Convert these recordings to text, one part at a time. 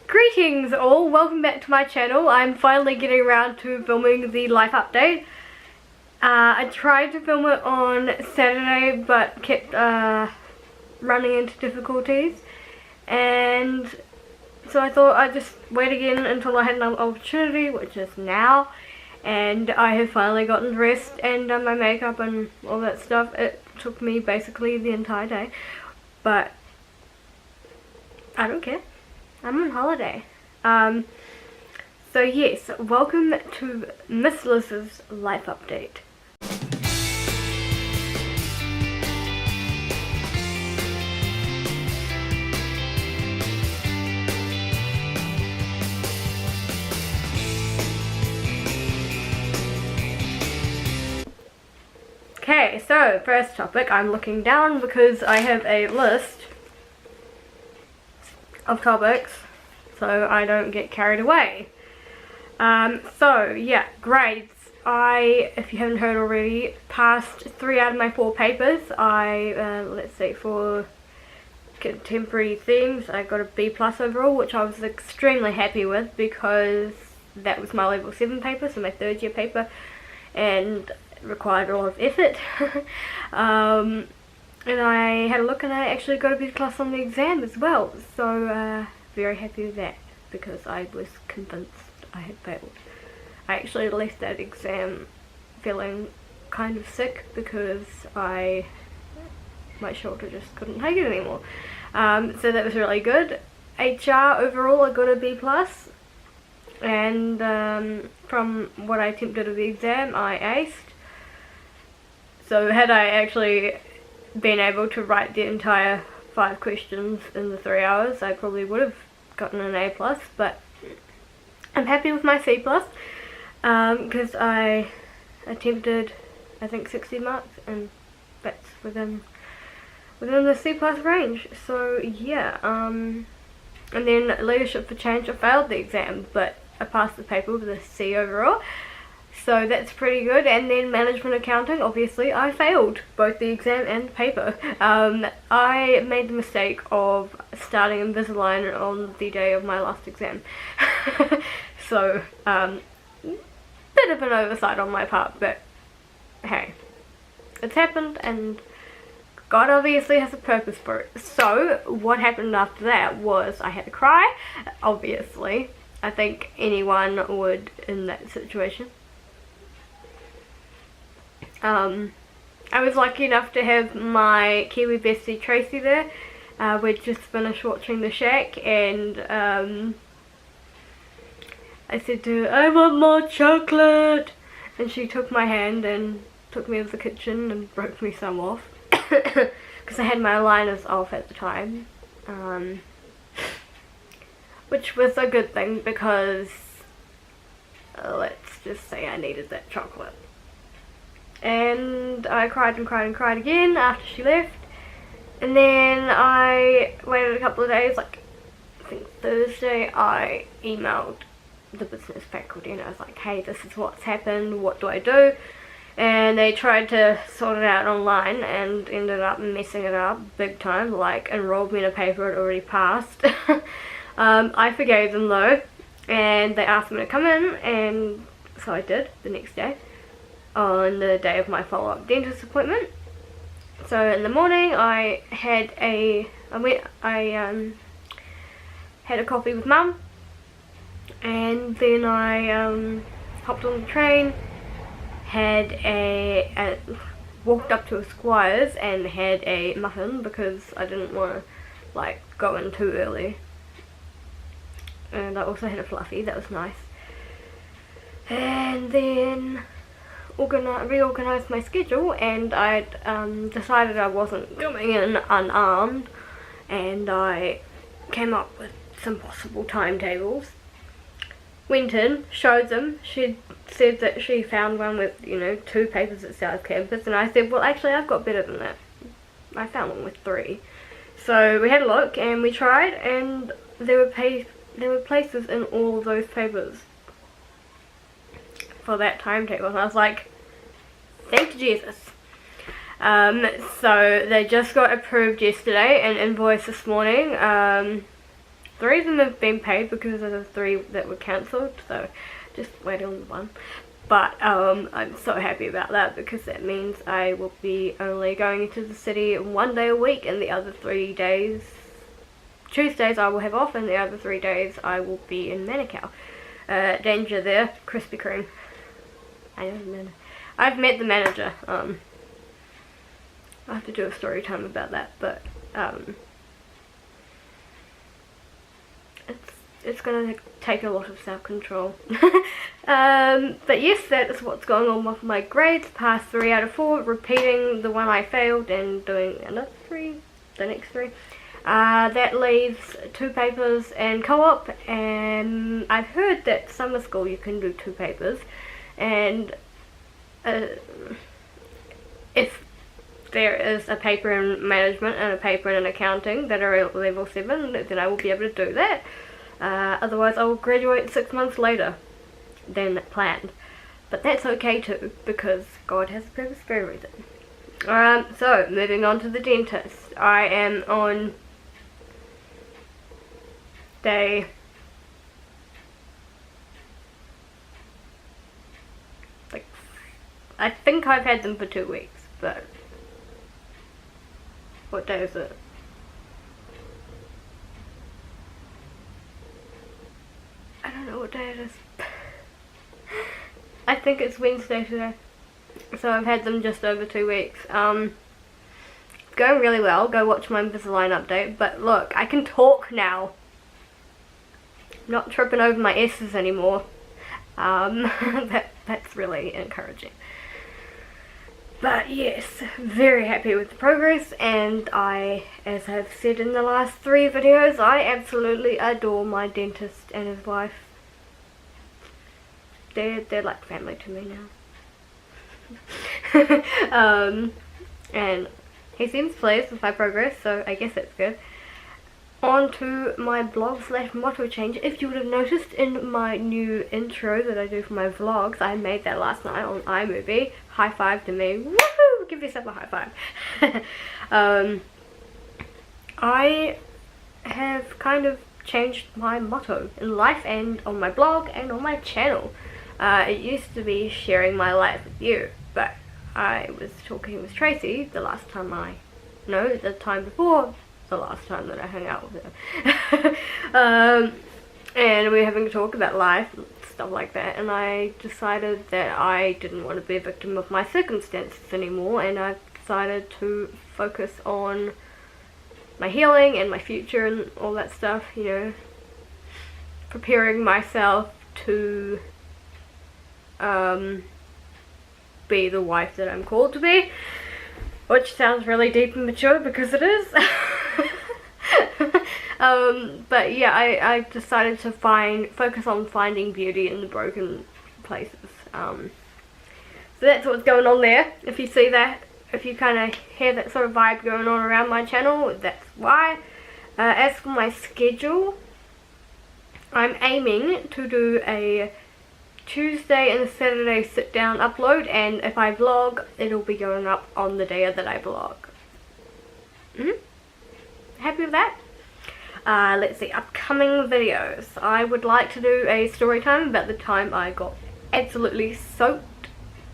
Greetings all, welcome back to my channel. I'm finally getting around to filming the life update. I tried to film it on Saturday but kept running into difficulties, and so I thought I'd just wait again until I had another opportunity, which is now, and I have finally gotten dressed and done my makeup and all that stuff. It took me basically the entire day, but I don't care. I'm on holiday. So yes, welcome to Miss Liz's life update. Okay, so first topic, I'm looking down because I have a list of topics so I don't get carried away. So yeah, grades. If you haven't heard already, passed 3 out of my 4 papers. Let's see, for contemporary themes I got a B+ overall, which I was extremely happy with because that was my level 7 paper, so my 3rd year paper, and it required a lot of effort. And I had a look and I actually got a B+ on the exam as well, so very happy with that because I was convinced I had failed. I actually left that exam feeling kind of sick because my shoulder just couldn't take it anymore. So that was really good. HR overall I got a B+, and from what I attempted of the exam I aced. So had I actually been able to write the entire 5 questions in the 3 hours, I probably would have gotten an A+, but I'm happy with my C+, because I attempted, I think, 60 marks, and that's within the C+ range. So yeah, and then Leadership for Change, I failed the exam, but I passed the paper with a C overall. So that's pretty good. And then Management Accounting, obviously I failed both the exam and the paper. I made the mistake of starting Invisalign on the day of my last exam. So bit of an oversight on my part, but hey, it's happened and God obviously has a purpose for it. So what happened after that was I had to cry, obviously. I think anyone would in that situation. I was lucky enough to have my Kiwi bestie Tracy there. We'd just finished watching The Shack, and I said to her, I want more chocolate, and she took my hand and took me to the kitchen and broke me some off because I had my aligners off at the time, which was a good thing because let's just say I needed that chocolate. And I cried and cried and cried again after she left, and then I waited a couple of days, like I think Thursday, I emailed the business faculty and I was like, hey, this is what's happened, what do I do? And they tried to sort it out online and ended up messing it up big time, like enrolled me in a paper I'd already passed. I forgave them though, and they asked me to come in, and so I did the next day, on the day of my follow-up dentist appointment. So in the morning I had a coffee with Mum, and then I hopped on the train, walked up to a Squire's and had a muffin because I didn't want to like go in too early, and I also had a fluffy, that was nice. And then reorganised my schedule, and I'd decided I wasn't going in unarmed, and I came up with some possible timetables. Went in, showed them. She said that she found one with 2 papers at South Campus, and I said, well actually I've got better than that. I found one with 3. So we had a look and we tried, and there were places in all of those papers for that timetable, and I was like, thank you Jesus. So they just got approved yesterday and invoiced this morning. 3 of them have been paid because of the 3 that were cancelled, so just waiting on the one. But I'm so happy about that because that means I will be only going into the city 1 day a week, and the other 3 days, Tuesdays I will have off, and the other 3 days I will be in Manukau. Danger there, Krispy Kreme. I've met the manager. I have to do a story time about that, but it's gonna take a lot of self-control. But yes, that is what's going on with my grades. Passed 3 out of 4, repeating the one I failed and doing another 3, the next 3. That leaves 2 papers and co-op, and I've heard that summer school you can do 2 papers, and if there is a paper in management and a paper in accounting that are at level 7, then I will be able to do that. Otherwise I will graduate 6 months later than planned. But that's okay too, because God has a purpose for a reason. So, moving on to the dentist. I am on day... I think I've had them for 2 weeks, but... What day is it? I don't know what day it is. I think it's Wednesday today. So I've had them just over 2 weeks. Going really well. Go watch my Invisalign update. But look, I can talk now. I'm not tripping over my S's anymore. That's really encouraging. But yes, very happy with the progress, and I, as I've said in the last 3 videos, I absolutely adore my dentist and his wife. They're like family to me now. And he seems pleased with my progress, so I guess that's good. On to my blog / motto change. If you would have noticed in my new intro that I do for my vlogs, I made that last night on iMovie. High five to me. Woohoo! Give yourself a high five. I have kind of changed my motto in life and on my blog and on my channel. It used to be sharing my life with you, but I was talking with Tracy the time before the last time that I hung out with her. And we were having a talk about life and stuff like that, and I decided that I didn't want to be a victim of my circumstances anymore, and I decided to focus on my healing and my future and all that stuff, you know, preparing myself to be the wife that I'm called to be, which sounds really deep and mature because it is. But yeah, I decided to focus on finding beauty in the broken places. So that's what's going on there. If you see that, if you kind of hear that sort of vibe going on around my channel, that's why. As for my schedule, I'm aiming to do a Tuesday and a Saturday sit down upload, and if I vlog, it'll be going up on the day that I vlog. Happy with that? Let's see, upcoming videos. I would like to do a story time about the time I got absolutely soaked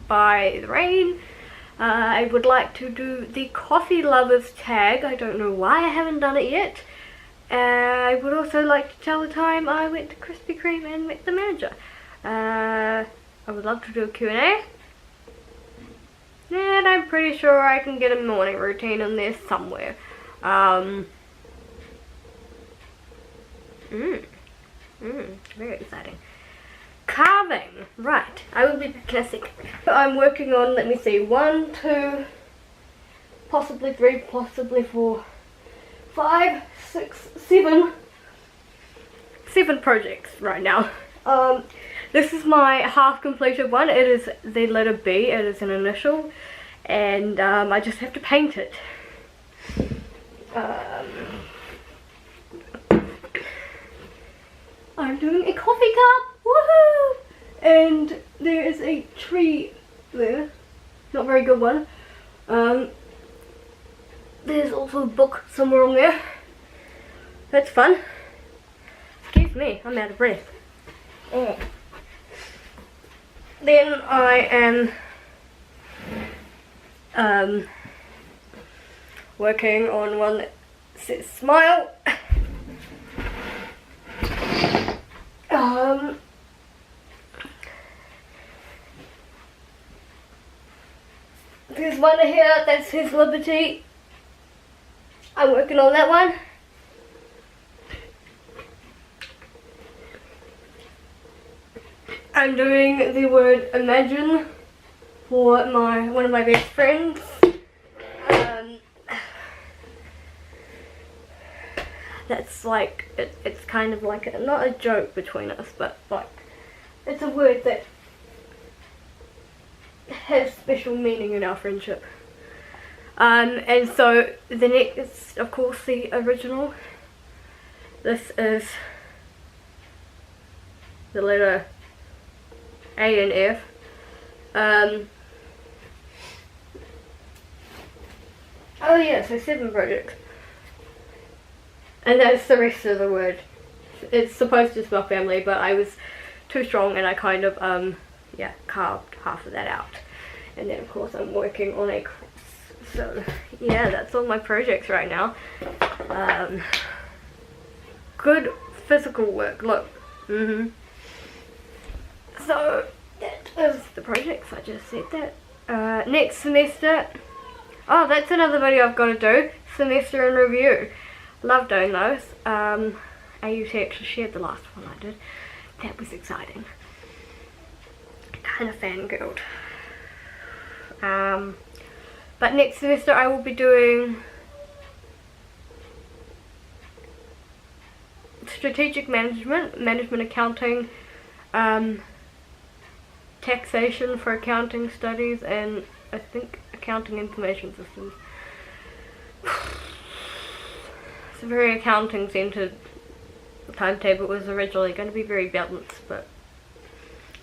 by the rain. I would like to do the coffee lovers tag. I don't know why I haven't done it yet. I would also like to tell the time I went to Krispy Kreme and met the manager. I would love to do a Q&A. And I'm pretty sure I can get a morning routine in there somewhere. Very exciting. Carving. Right, I will be back in a second. I'm working on, let me see, 1, 2, possibly 3, possibly 4, 5, 6, 7 projects right now. This is my half completed one. It is the letter B. It is an initial, and I just have to paint it. I'm doing a coffee cup. Woohoo! And there is a tree there. Not a very good one. There's also a book somewhere on there. That's fun. Excuse me, I'm out of breath. Oh. Then I am working on one that says smile. There's one here that says liberty. I'm working on that one. I'm doing the word imagine for one of my best friends. That's like, it's kind of like not a joke between us, but like it's a word that has special meaning in our friendship. And so the next is of course the original. This is the letter A and F. Oh yeah, so 7 projects. And that's the rest of the word. It's supposed to spell family, but I was too strong and I kind of, yeah, carved half of that out. And then of course I'm working on a cross. So yeah, that's all my projects right now. Good physical work, look. So that is the projects, I just said that. Next semester, oh that's another video I've got to do, semester in review. Love doing those. AUT actually shared the last one I did. That was exciting. Kind of fangirled. But next semester I will be doing strategic management accounting, taxation for accounting studies, and I think accounting information systems. It's a very accounting centered timetable. It was originally going to be very balanced, but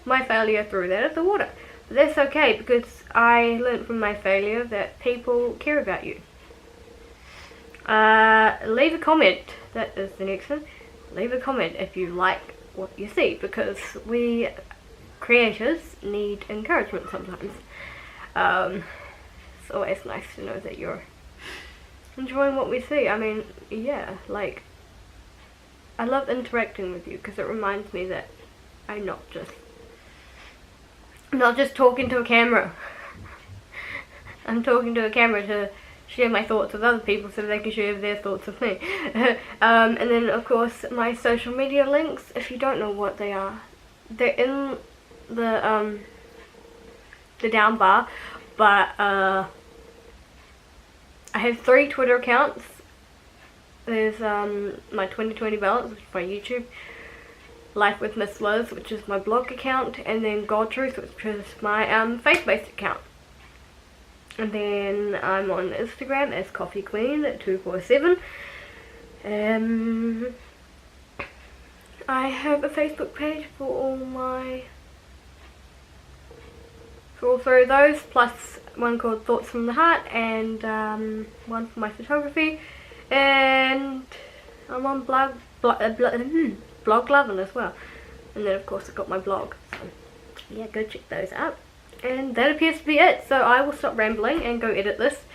my failure threw that at the water. But that's okay, because I learned from my failure that people care about you. Leave a comment. That is the next one. Leave a comment if you like what you see, because we creators need encouragement sometimes. It's always nice to know that you're enjoying what we see. I mean, yeah, like, I love interacting with you because it reminds me that I'm not just talking to a camera. I'm talking to a camera to share my thoughts with other people so they can share their thoughts with me. And then of course my social media links, if you don't know what they are, they're in the down bar, but I have 3 Twitter accounts. There's my 2020 balance, which is my YouTube, Life with Miss Liz, which is my blog account, and then God Truth, which is my faith-based account. And then I'm on Instagram as Coffee Queen 247. I have a Facebook page for all 3 of those, plus one called Thoughts from the Heart, and one for my photography, and I'm on blog loving as well. And then of course I've got my blog, so yeah, go check those out. And that appears to be it, so I will stop rambling and go edit this.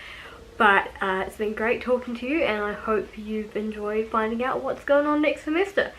But it's been great talking to you, and I hope you've enjoyed finding out what's going on next semester.